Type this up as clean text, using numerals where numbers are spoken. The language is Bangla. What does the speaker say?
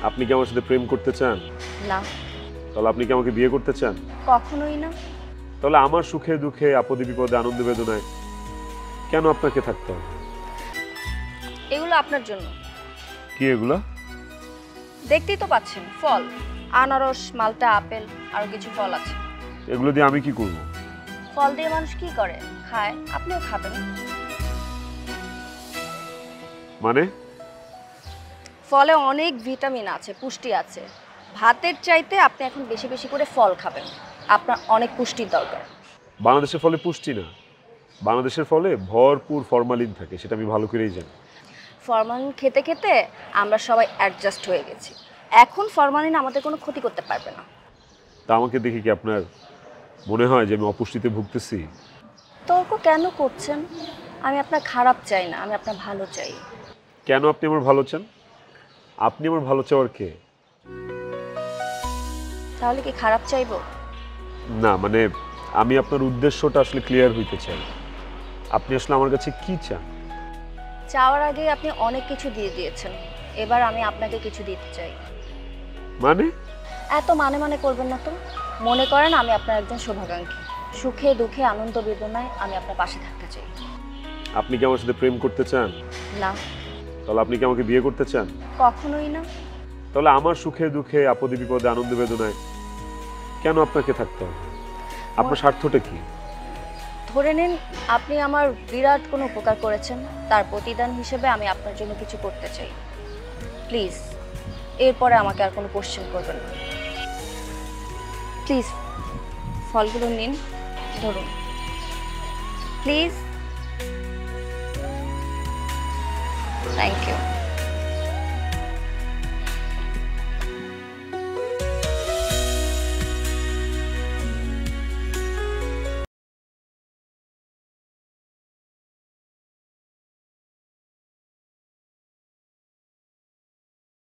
আপনি কি আমার সাথে প্রেম করতে চান? না। তাহলে আপনি কি আমাকে বিয়ে করতে চান? কখনোই না। তাহলে আমার সুখে দুঃখে আপদে বিপদে আনন্দ বেদনায় কেন আপনাকে থাকতে হবে? এগুলো আপনার জন্য। কি এগুলা? দেখতেই তো পাচ্ছেন, ফল। আনারস, মালটা, আপেল, আরো কিছু ফল আছে। এগুলো দিয়ে আমি কি করব? ফল দিয়ে মানুষ কি করে? খায়। আপনিও খাবেন। মানে? ফলে অনেক ভিটামিন আছে, পুষ্টি আছে। ভাতের চাইতে আপনি এখন বেশি বেশি করে ফল খাবেন। আপনার অনেক পুষ্টির দরকার। বাংলাদেশের ফলে পুষ্টি না, বাংলাদেশের ফলে ভরপুর ফরমালিন থাকে, সেটা আমি ভালো করেই জানি। ফরমালিন খেতে খেতে আমরা সবাই অ্যাডজাস্ট হয়ে গেছি। এখন ফরমালিন আমাদের কোনো ক্ষতি করতে পারবে না। তা আমাকে দেখে কি আপনার মনে হয় যে আমি অপুষ্টিতে ভুগতেছি? তর্ক কেন করছেন? আমি আপনার খারাপ চাই না, আমি আপনার ভালো চাই। কেন আপনি আমার ভালো চান? আপনি আমার ভালো চাওয়ার কে? তাহলে কি খারাপ চাইবো? না, মানে আমি আপনার উদ্দেশ্যটা আসলে ক্লিয়ার হইতে চাই। আপনি আসলে আমার কাছে কি চান? চাওয়ার আগে আপনি অনেক কিছু দিয়ে দিয়েছেন। এবার আমি আপনাকে কিছু দিতে চাই। মানে? এত মানে মানে করবেন না তো। মনে করেন আমি আপনার একজন শুভাকাঙ্ক্ষী। সুখে দুঃখে আনন্দ বেদনায় আমি আপনার পাশে থাকতে চাই। আপনি কি আমার সাথে প্রেম করতে চান? না। তাহলে আপনি কি আমাকে বিয়ে করতে চান? কখনোই না। তাহলে আমার সুখে দুঃখে আপদে বিপদে আনন্দ বেদনায় কেন আপনাকে থাকতে হবে? আপনার স্বার্থটা কি? ধরে নিন আপনি আমার বিরাট কোনো উপকার করেছেন, তার প্রতিদান হিসেবে আমি আপনার জন্য কিছু করতে চাই। প্লিজ এরপরে আমাকে আর কোনো কোশ্চেন করবেন না। প্লিজ ফলগুলো নিন, ধরুন প্লিজ। Thank you.